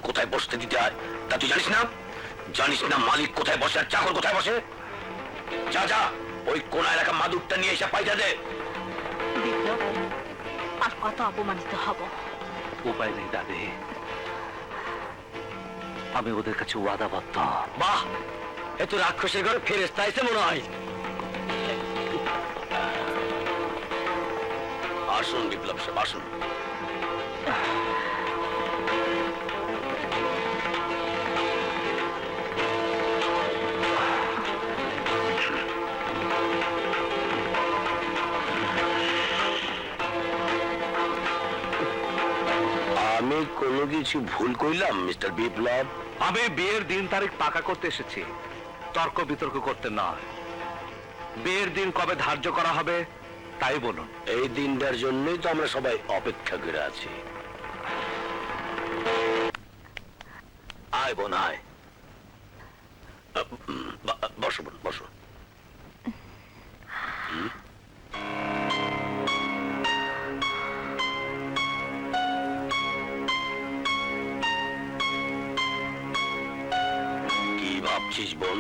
কোথায় বসতে দিতে হয় তা তুই জানিস না? জানিস না মালিক কোথায় বসে আর চাকর কোথায় বসে? যা যা ওই কোন এলাকা মাদুরটা নিয়ে এসে পাইটা দে। বিপ্লব, আর কত অপমানিত হব? উপায় নেই দাদি, আমি ওদের কাছে ওয়াদাবদ্ধ। বাহ, এ তো রাক্ষসের ঘরে ফেরেশতা আইছে মনে হয়। আসুন বিপ্লব সাহেব, আসুন। আমি কোনো কিছু ভুল কইলাম মিস্টার বিপ্লব? আমি বিয়ের দিন তারিখ পাকা করতে এসেছি, তর্ক বিতর্ক করতে নয়। বিয়ের দিন কবে ধার্য করা হবে তাই বলুন। এই দিনটার জন্যই তো আমরা সবাই অপেক্ষা করে আছি। আয় বোন আয়, বসো বোন বসো। কি ভাবছিস বোন?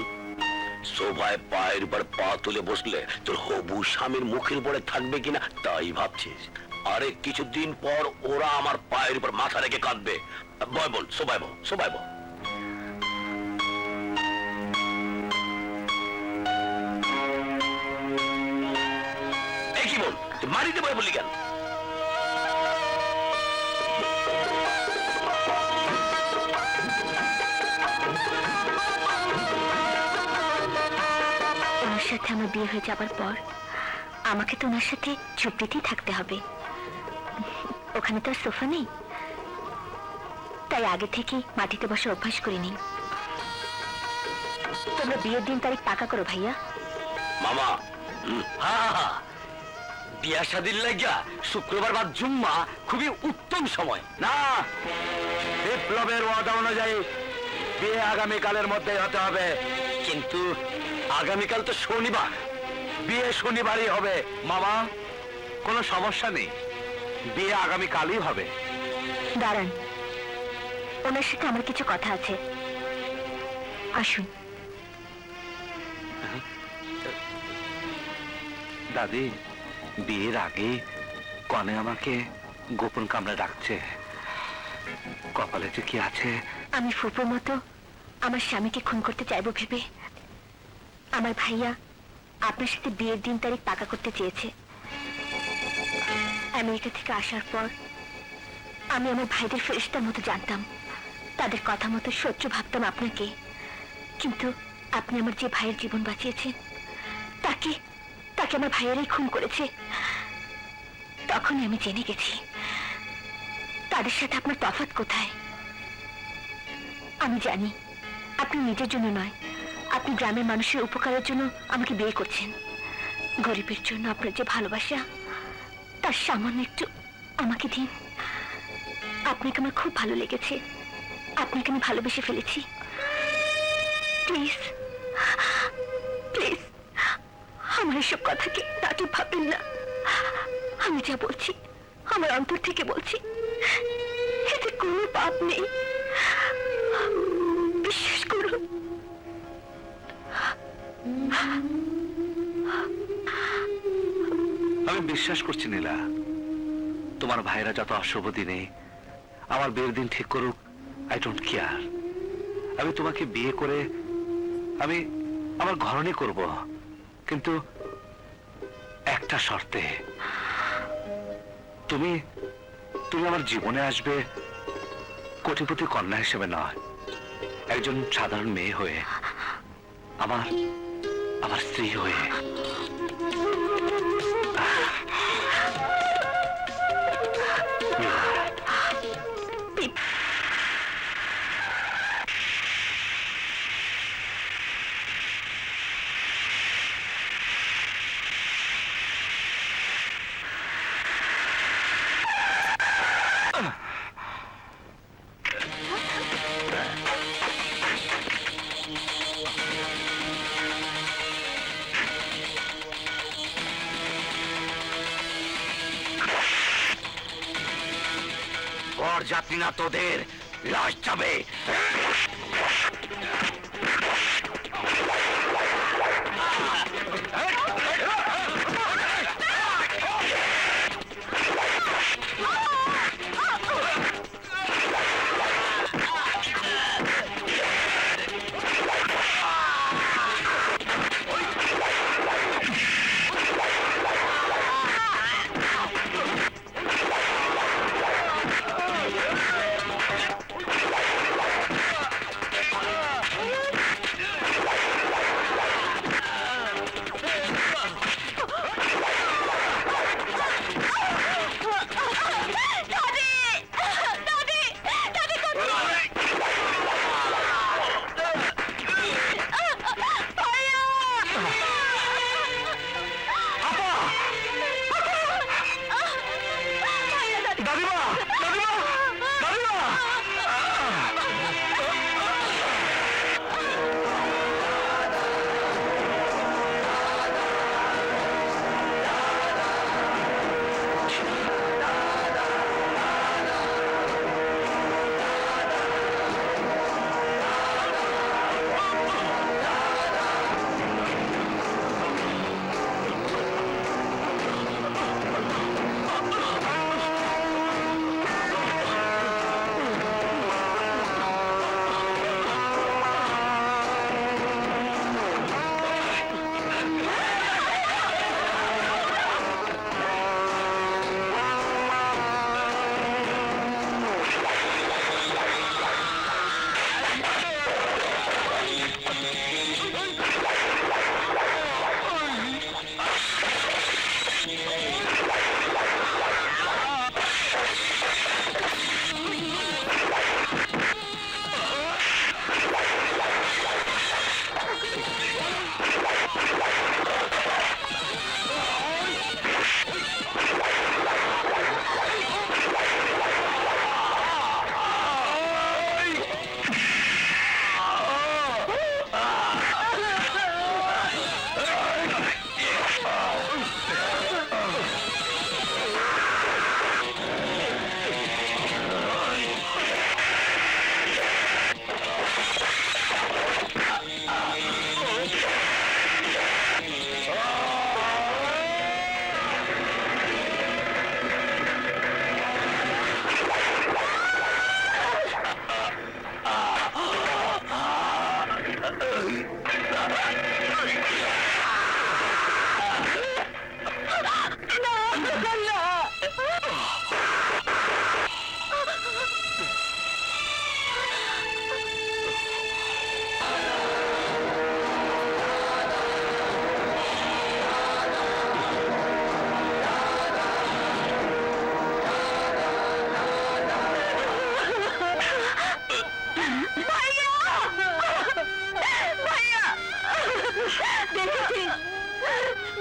সোফায় পায়ের উপর পা তুলে বসলে তোর হবু স্বামীর মুখের উপরে থাকবে কিনা তাই ভাবছিস? আরে কিছুদিন পর ওরা আমার পায়ের উপর মাথা রেখে কাঁদবে। বয় বোন, সোফায় বল, সোফায় বল। এই কি বোন, তুই মারিতে বয় বললি কেন? ওনার সাথে আমার বিয়ে হয়ে যাবার পর আমাকে তো ওনার সাথে ঝুপড়িতেই থাকতে হবে। ওখানে তো আর সোফা নেই, তাই আগে থেকে মাটিতে বসে অভ্যাস করে নিই। তোমরা বিয়ের দিন তারিখ পাকা করো ভাইয়া। মামা, বিয়া শাদির লাগিয়া শুক্রবার বাদ জুম্মা খুবই উত্তম সময়। না, বিপ্লবের ওয়াদা অনুযায়ী বিয়ে আগামীকালের মধ্যেই হতে হবে। কিন্তু আগামীকাল তো শনিবার। বিয়ে শনিবারই হবে মামা, কোনো সমস্যা নেই, বিয়ে আগামীকালই হবে। দাঁড়ান, ওনার সাথে আমার কিছু কথা আছে, আসুন। দাদি, বিয়ের আগে কনে আমাকে গোপন কামরা ডাকছে, কপালে যে কি আছে। আমি ফুপুর মতো আমার স্বামীকে খুন করতে চাইবো ভেবে আমার ভাইয়া আপনার সাথে বিয়ের দিন তারিখ পাকা করতে চেয়েছে। আমেরিকা থেকে আসার পর আমি আমার ভাইদের ফেরেশতার মতো জানতাম, তাদের কথা মতো সহ্য ভাবতাম আপনাকে। কিন্তু আপনি আমার যে ভাইয়ের জীবন বাঁচিয়েছেন তাকে তাকে আমার ভাইয়েরাই খুন করেছে। তখনই আমি জেনে গেছি তাদের সাথে আপনার তফাৎ কোথায়। আমি জানি আপনি নিজের জন্য নয়, আপনি গ্রামের মানুষের উপকারের জন্য আমাকে বিয়ে করছেন। গরিবের জন্য আপনার যে ভালোবাসা, তার সামান্য একটু আমাকে দিন। আপনাকে আমার খুব ভালো লেগেছে, আপনাকে আমি ভালোবেসে ফেলেছি। প্লিজ প্লিজ আমার এসব কথাকে নাটক ভাববেন না। আমি যা বলছি আমার অন্তর থেকে বলছি, এতে কোনো পাপ নেই, বিশ্বাস করুন। আমি বিশ্বাস করছি নীলা, তোমার ভাইরা যত অশুভ দিনে আমার বিয়ের দিন ঠিক করুক, আই ডোন্ট কেয়ার। আমি তোমাকে বিয়ে করে আমি আমার ঘরণী করব, কিন্তু একটা শর্তে। তুমি তুমি আমার জীবনে আসবে কোটিপতি কন্যা হিসেবে নয়, একজন সাধারণ মেয়ে হয়ে, আমার আমার স্ত্রী হয়ে। যাত্রী না তোদের, লাশ যাবে।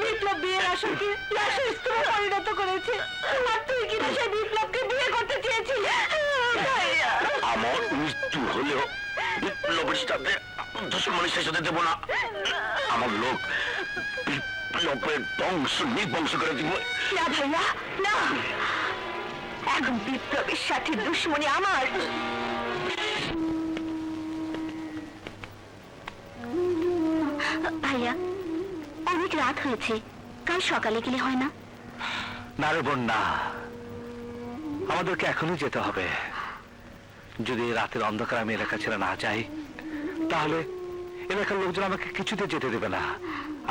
বিপ্লব বিয়ের আশাকে লাশের স্তূপে পরিণত করেছে, আর তুই কিনা সেই বিপ্লবকে বিয়ে করতে চেয়েছিস। আমার মৃত্যু হলেও বিপ্লবের সাথে দুশ্মনের শেষ হতে দেবো না। আমার লোক বিপ্লবের বংশ নিবংশ করে দিব। না ভাইয়া না, এখন বিপ্লবের সাথে দুশ্মনী আমার। ভাইয়া অনেক রাত হয়েছে, কাল সকালে গেলে হয় না? না রে বোন না, আমাদেরকে এখনই যেতে হবে। যদি রাতের অন্ধকার আমি এলাকা ছেড়ে না যাই, তাহলে এলাকার লোকজন আমাকে কিছুতে যেতে দেবে না।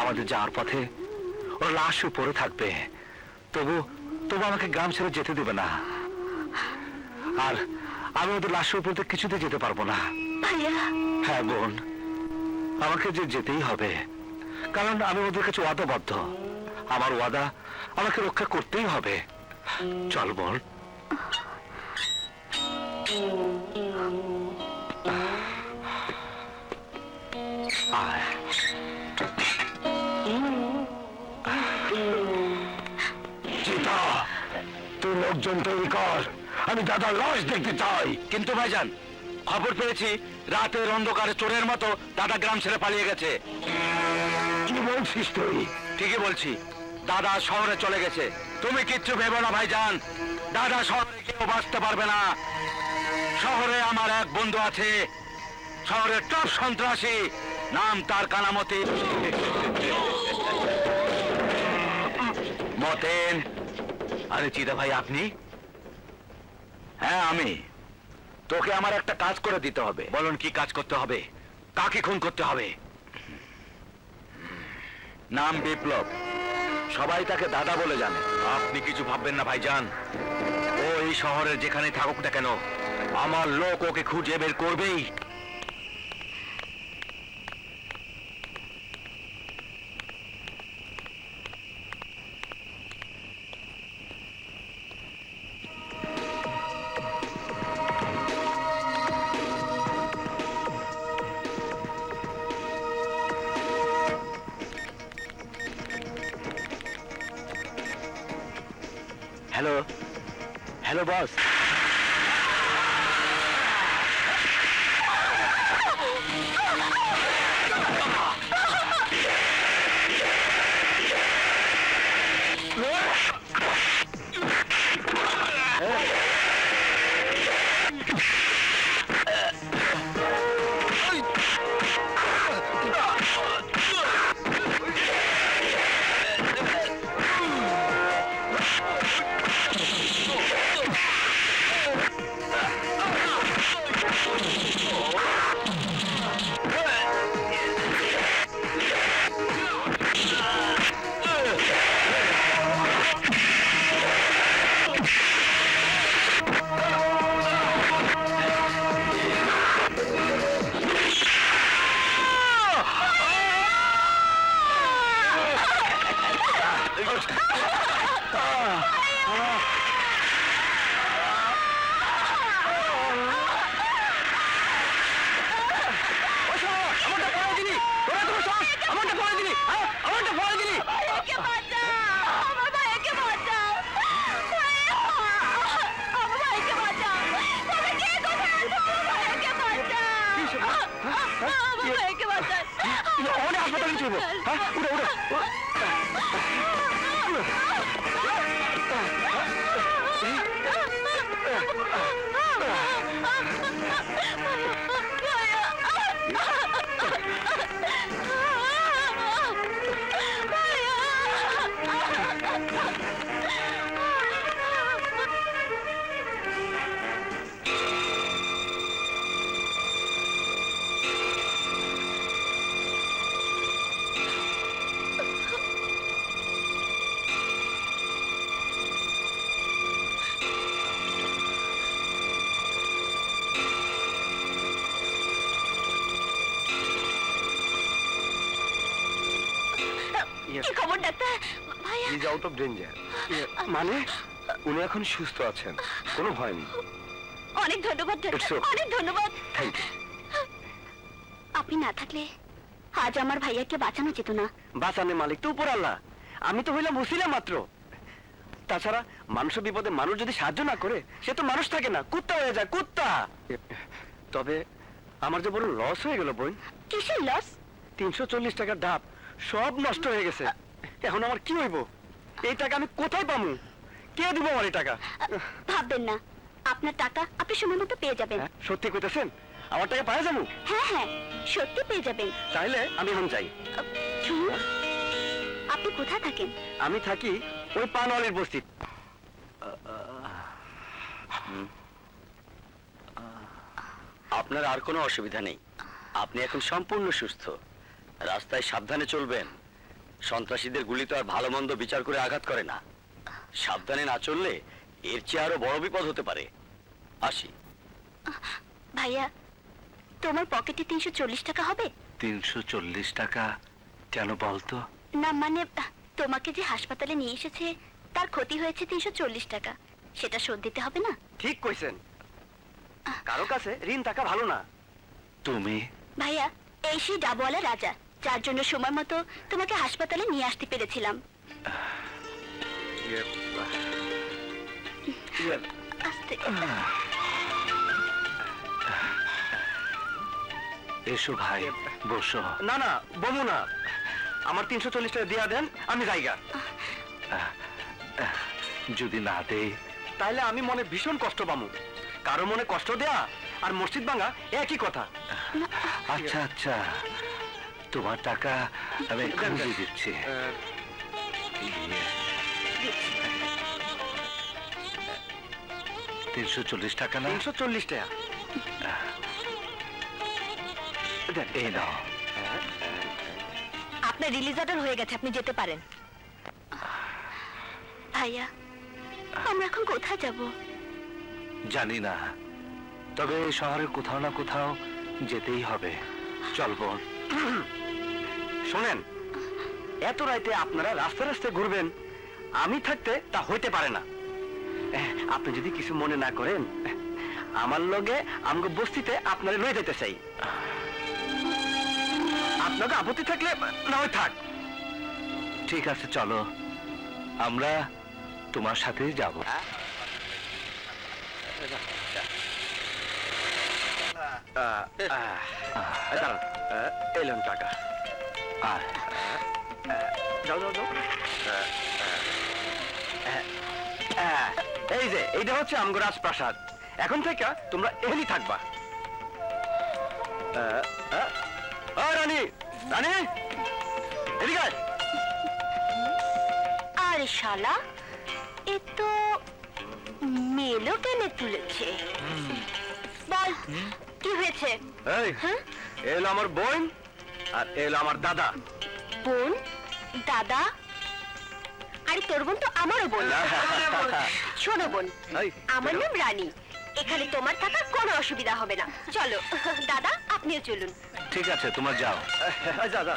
আমাদের যাওয়ার পথে ওর লাশ পড়ে থাকবে, তবু তবু আমাকে গ্রাম ছেড়ে যেতে দেবে না। আর আমি ওদের লাশের উপর কিছুতে যেতে পারবো না। ভাইয়া হ্যাঁ বোন, আমাকে যে যেতেই হবে, কারণ আমি ওদের কাছে ওয়াদাবদ্ধ। আমার ওয়াদা আমাকে রক্ষা করতেই হবে। চল বোন। আয়। চিতা, তুই লোকজন তৈরি কর, আমি দাদার লাশ দেখতে চাই। কিন্তু ভাইজান, খবর পেয়েছি রাতের অন্ধকারে চোরের মতো দাদা গ্রাম ছেড়ে পালিয়ে গেছে। কি বলছিস তুই? ঠিকই বলছি, দাদা শহরে চলে গেছে। তুমি কিচ্ছু ভেবো না ভাইজান, দাদা শহরে কেউ বাঁচতে পারবে না। শহরে আমার এক বন্ধু আছে, শহরের টপ সন্ত্রাসী, নাম তার কানামতি। মতেন। আরে চিদা ভাই, আপনি? হ্যাঁ আমি। তোকে আমার একটা কাজ করে দিতে হবে। বলুন কি কাজ করতে হবে? কাকে খুন করতে হবে? নাম বিপ্লব, সবাই তাকে দাদা বলে জানে। আপনি কিছু ভাববেন না ভাইজান, ও এই শহরের যেখানে থাকুক না কেন, আমার লোক ওকে খুঁজে বের করবেই। Hello, hello boss. কি খবর ডাক্তার? ভাইয়া ইজ আউট অফ ডেঞ্জার। মানে উনি এখন সুস্থ আছেন, কোনো ভয় নেই। অনেক ধন্যবাদ It's ডাক্তার, okay. অনেক ধন্যবাদ। Thank you. আপনি না থাকলে আজ আমার ভাইয়াকে বাঁচানো যেত না। বাঁচানের মালিক তো উপর আল্লাহ, আমি তো হইলাম ওসিলা মাত্র। তাছাড়া মানুষের বিপদে মানুষ যদি সাহায্য না করে, সে তো মানুষ থাকে না, কুত্তা হয়ে যায়, কুত্তা। তবে আমার যে বড় লস হয়ে গেল বোন। কিসের লস? 340 টাকার ডাব সব নষ্ট হয়ে গেছে। এখন আমার কি হইব? এই টাকা আমি কোথায় পাবো? কে দিব আমার এই টাকা? ভাববেন না, আপনার টাকা আপনি সময় মতো পেয়ে যাবেন। হ্যাঁ, সত্যি কইতেছেন? আমার টাকা পাওয়া যাবো? হ্যাঁ হ্যাঁ, সত্যি পেয়ে যাবেন। তাইলে আমি এখন যাই। শুনুন, আপনি কোথায় থাকেন? আমি থাকি ওই পানওয়ালির বস্তি। আপনার আর কোনো অসুবিধা নেই, আপনি এখন সম্পূর্ণ সুস্থ। রাস্তায় সাবধানে চলবেন, সন্ত্রাসীদের গুলি তো আর ভালো মন্দ বিচার করে আঘাত করে না। সাবধানে না চললে এর চেয়ে আরো বড় বিপদ হতে পারে। আসি। ভাইয়া, তোমার পকেটে 340 টাকা হবে? 340 টাকা কেন বলতো? না মানে, তোমাকে যে হাসপাতালে নিয়ে এসেছে তার ক্ষতি হয়েছে 340 টাকা, সেটা শোধ দিতে হবে না? ঠিক কইছেন, কারো কাছে ঋণ টাকা ভালো না। তুমি? ভাইয়া, এই সেই ডাবওয়ালা রাজা, যার জন্য সময় মতো তোমাকে হাসপাতালে নিয়ে আসতে পেরেছিলাম। আস্তে। এসো ভাই, বসো। না না, বমু না, আমার 340 টাকা দিয়া দেন, আমি যাইগা। যদি না দেই? তাইলে আমি মনে ভীষণ কষ্ট পামু। কারো মনে কষ্ট দেয়া আর মসজিদ ভাঙা একই কথা। আচ্ছা আচ্ছা, তোমার টাকা আমি এক্ষুনি দিয়ে দিচ্ছি। 340 টাকা না? 340 টাকা। দেন। এই নাও। আপনার রিলিজ অর্ডার হয়ে গেছে, আপনি যেতে পারেন। ভাইয়া, আমরা এখন কোথায় যাব? জানি না, তবে এই শহরের কোথাও না কোথাও যেতেই হবে। চল বোন। শোনেন, এত রাতে আপনারা রাস্তা রাস্তায় ঘুরবেন, আমি থাকতে তা হইতে পারে না। আপনি যদি কিছু মনে না করেন, আমার লগে আমগো বস্তিতে আপনারে লই যেতে চাই। আপনাকে আপত্তি থাকলে না হয় থাক। ঠিক আছে, চলো, আমরা তোমার সাথে যাব। দাঁড়ান, এলেন টাকা। আয়। যাও যাও যাও। এই যে এইটা হচ্ছে আমগো রাজপ্রাসাদ। এখন থেকে তোমরা এখানেই থাকবা। রানী, রানী, এদিকে আয়। আরে শালা, এ তো মেলো টেনে তুলেছে। বল, কি হয়েছে? এই, হ্যাঁ? এলো আমার বোন আর এলো আমার দাদা। বোন, দাদা? আরে তোর বোন তো আমারও বোন। শোনো বোন, এই, আমার নাম রানী। এখানে তোমার থাকার কোনো অসুবিধা হবে না। চলো দাদা, আপনিও চলুন। ঠিক আছে, তোমরা যাও। যা যা।